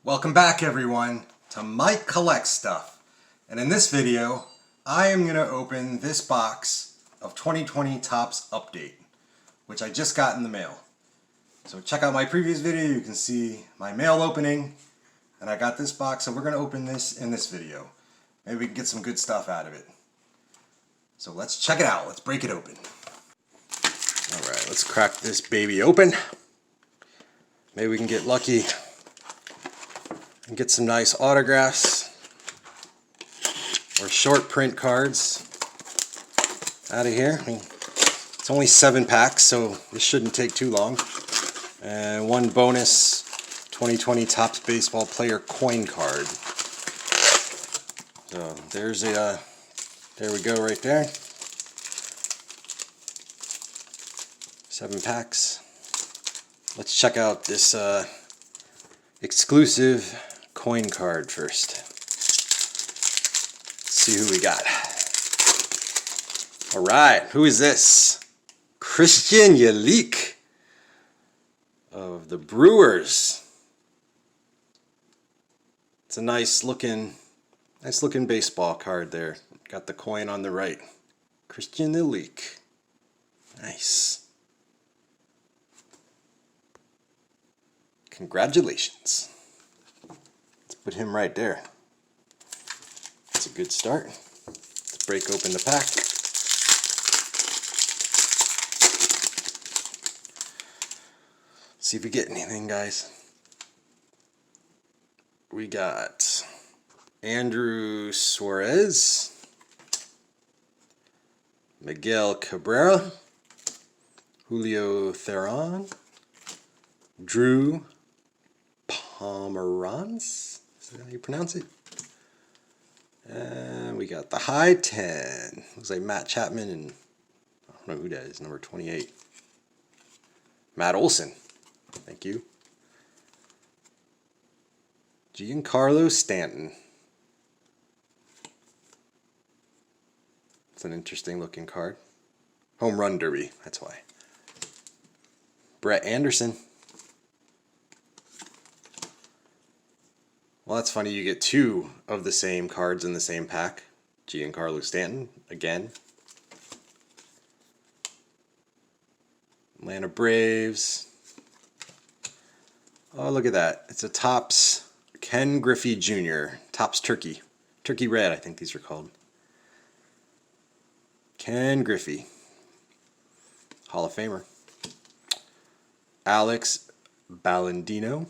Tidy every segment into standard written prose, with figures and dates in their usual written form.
Welcome back everyone to Mike Collects Stuff, and in this video I am going to open this box of 2020 Topps Update, which I just got in the mail. So check out my previous video, you can see my mail opening, and I got this box, so we're going to open this in this video. Maybe we can get some good stuff out of it. So let's check it out, let's break it open. Alright, let's crack this baby open. Maybe we can get lucky and get some nice autographs or short print cards out of here. I mean, it's only 7 packs, so this shouldn't take too long. And one bonus 2020 Topps Baseball Player coin card. So there's a, there we go right there. 7 packs. Let's check out this exclusive coin card first. Let's see who we got. Alright, who is this? Ripken Jr of the Brewers. It's a nice looking baseball card there. Got the coin on the right. Ripken Jr. Nice. Congratulations. Let's put him right there. That's a good start. Let's break open the pack. See if we get anything, guys. We got Andrew Suarez, Miguel Cabrera, Julio Theron, Drew Pomeranz, is that how you pronounce it? And we got the high 10. Looks like Matt Chapman and I don't know who that is, number 28. Matt Olson. Thank you. Giancarlo Stanton. It's an interesting looking card. Home Run Derby, that's why. Brett Anderson. Well, that's funny, you get 2 of the same cards in the same pack. Giancarlo Stanton, again. Atlanta Braves. Oh, look at that. It's a Topps Ken Griffey Jr. Topps Turkey. Turkey Red, I think these are called. Ken Griffey. Hall of Famer. Alex Ballandino.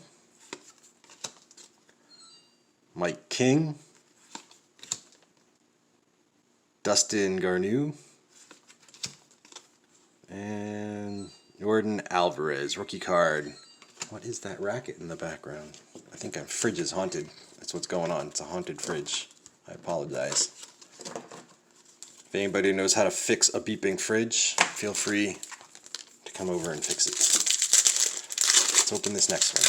Mike King. Dustin Garneau. And Jordan Alvarez, rookie card. What is that racket in the background? I think our fridge is haunted. That's what's going on. It's a haunted fridge. I apologize. If anybody knows how to fix a beeping fridge, feel free to come over and fix it. Let's open this next one.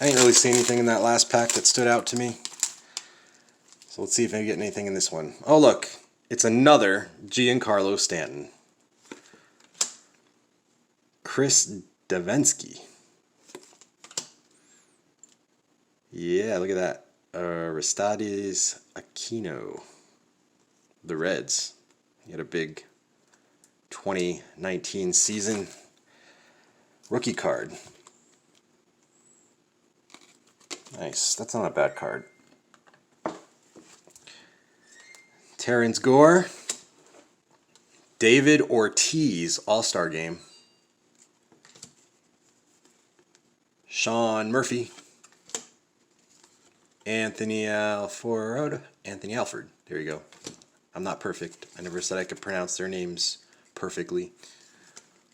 I didn't really see anything in that last pack that stood out to me. So let's see if I get anything in this one. Oh look, it's another Giancarlo Stanton. Chris Davinsky. Yeah, look at that. Aristides Aquino. The Reds. He had a big 2019 season rookie card. Nice. That's not a bad card. Terrence Gore. David Ortiz All-Star Game. Sean Murphy. Anthony Alford. There you go. I'm not perfect. I never said I could pronounce their names perfectly.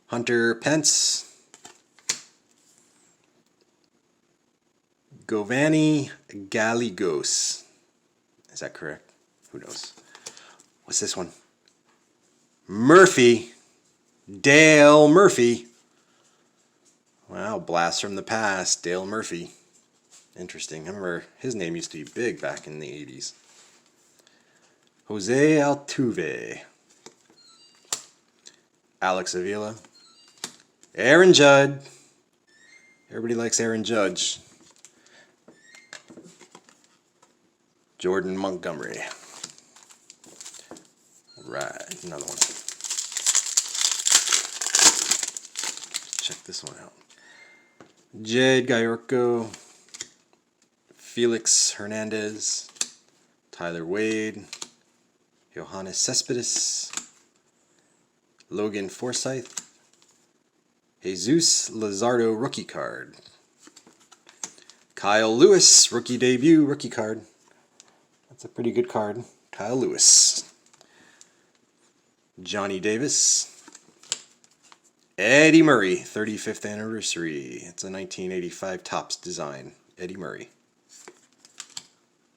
Hunter Pence. Giovanni Gallegos. Is that correct? Who knows? What's this one? Murphy. Dale Murphy. Wow, blast from the past. Dale Murphy. Interesting. I remember his name used to be big back in the 80s. Jose Altuve. Alex Avila. Aaron Judd. Everybody likes Aaron Judge. Jordan Montgomery. Right, another one. Check this one out. Jade Gayorko, Felix Hernandez, Tyler Wade, Johannes Cespedes, Logan Forsythe, Jesus Luzardo rookie card, Kyle Lewis rookie debut rookie card. That's a pretty good card. Kyle Lewis. Johnny Davis, Eddie Murray, 35th anniversary. It's a 1985 Topps design. Eddie Murray.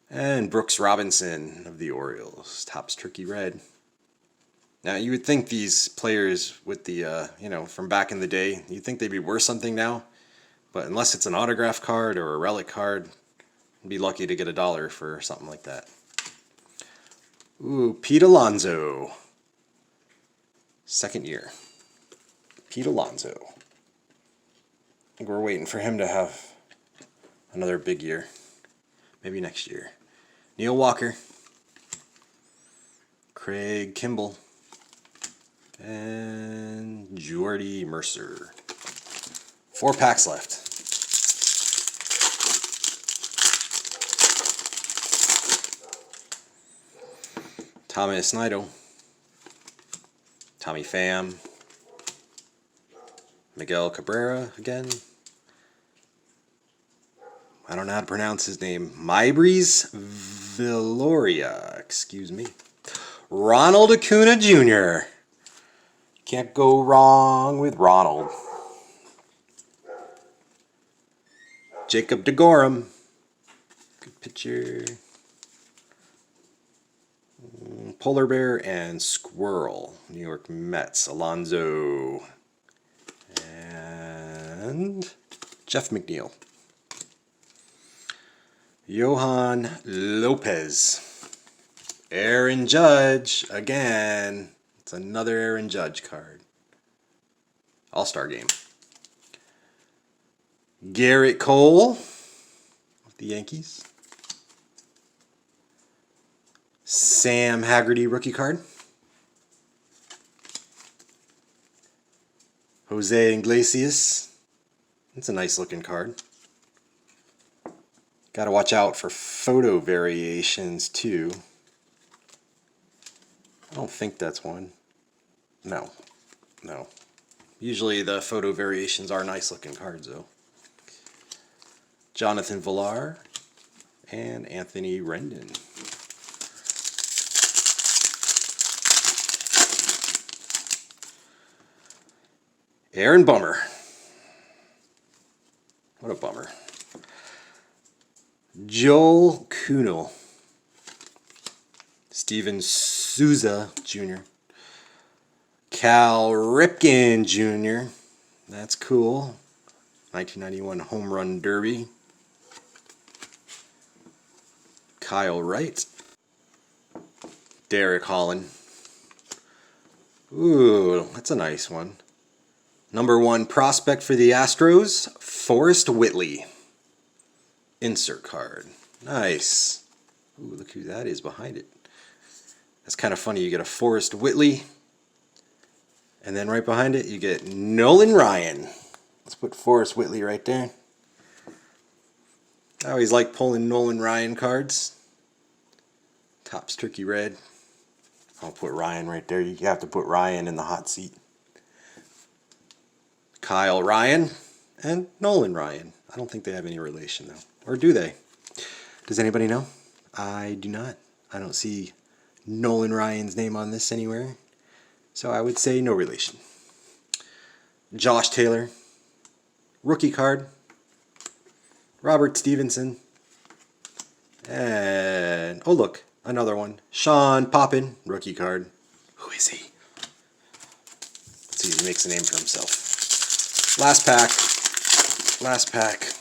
And Brooks Robinson of the Orioles, Topps Turkey Red. Now you would think these players with the, from back in the day, you'd think they'd be worth something now. But unless it's an autograph card or a relic card, you'd be lucky to get $1 for something like that. Ooh, Pete Alonso. Second year. Pete Alonso. I think we're waiting for him to have another big year. Maybe next year. Neil Walker. Craig Kimbrell. And Jordy Mercer. 4 packs left. Thomas Nido. Tommy Pham. Miguel Cabrera again. I don't know how to pronounce his name. Maibries Viloria. Excuse me. Ronald Acuna Jr. Can't go wrong with Ronald. Jacob DeGorum. Good picture. Polar Bear and Squirrel. New York Mets. Alonzo. And Jeff McNeil. Johan Lopez. Aaron Judge. Again. It's another Aaron Judge card. All-Star Game. Garrett Cole. With the Yankees. Sam Haggerty rookie card. Jose Iglesias. It's a nice looking card. Got to watch out for photo variations too. I don't think that's one. No. Usually the photo variations are nice looking cards though. Jonathan Villar and Anthony Rendon. Aaron Bummer. What a bummer. Joel Kuhnel. Steven Souza Jr. Cal Ripken Jr. That's cool. 1991 Home Run Derby. Kyle Wright. Derek Holland. Ooh, that's a nice one. Number 1 prospect for the Astros, Forrest Whitley. Insert card. Nice. Ooh, look who that is behind it. That's kind of funny. You get a Forrest Whitley, and then right behind it you get Nolan Ryan. Let's put Forrest Whitley right there. I always like pulling Nolan Ryan cards. Topps Turkey Red. I'll put Ryan right there. You have to put Ryan in the hot seat. Kyle Ryan and Nolan Ryan. I don't think they have any relation though. Or do they? Does anybody know? I do not. I don't see Nolan Ryan's name on this anywhere. So I would say no relation. Josh Taylor. Rookie card. Robert Stevenson. And, oh look, another one. Sean Poppin. Rookie card. Who is he? Let's see if he makes a name for himself. Last pack.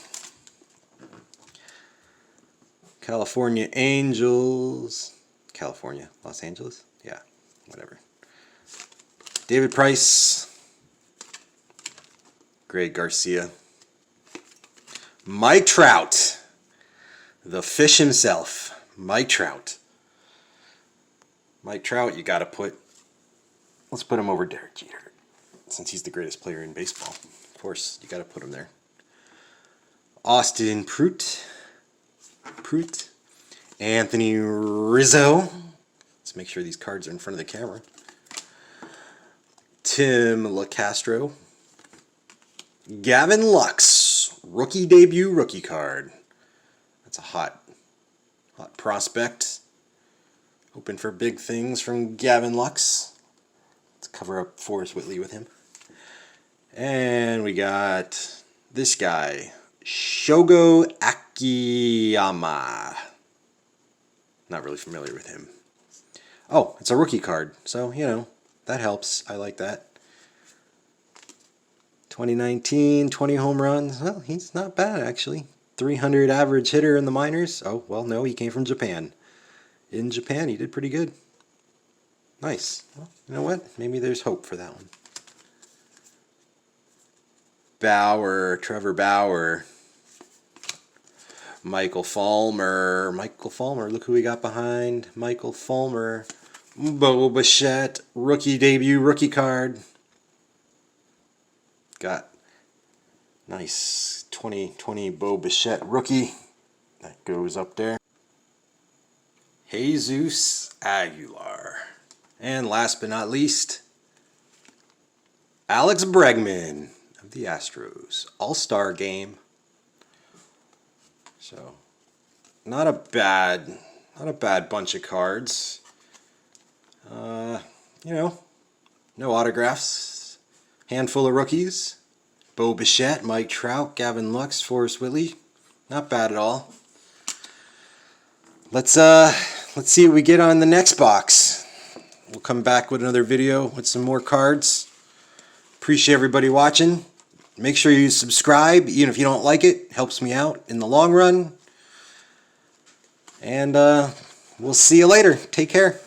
California Angels. California, Los Angeles? Yeah, whatever. David Price. Greg Garcia. Mike Trout. The fish himself. Mike Trout. Mike Trout, you got to put... Let's put him over Derek Jeter, since he's the greatest player in baseball. Of course, you got to put him there. Austin Prout. Anthony Rizzo. Let's make sure these cards are in front of the camera. Tim LaCastro. Gavin Lux. Rookie debut rookie card. That's a hot prospect. Hoping for big things from Gavin Lux. Let's cover up Forrest Whitley with him. And we got this guy, Shogo Akiyama. Not really familiar with him. Oh, it's a rookie card, so, you know, that helps. I like that. 2019, 20 home runs. Well, he's not bad, actually. 300 average hitter in the minors. Oh, well, no, he came from Japan. In Japan, he did pretty good. Nice. Well, you know what? Maybe there's hope for that one. Bauer, Trevor Bauer. Michael Fulmer. Look who we got behind Michael Fulmer. Bo Bichette, rookie debut, rookie card. Got nice 2020 Bo Bichette rookie. That goes up there. Jesus Aguilar. And last but not least, Alex Bregman of the Astros. All-Star game. So, not a bad bunch of cards. You know, no autographs. Handful of rookies. Bo Bichette, Mike Trout, Gavin Lux, Forrest Whitley. Not bad at all. Let's see what we get on the next box. We'll come back with another video with some more cards. Appreciate everybody watching. Make sure you subscribe, even if you don't like it. It helps me out in the long run. And we'll see you later. Take care.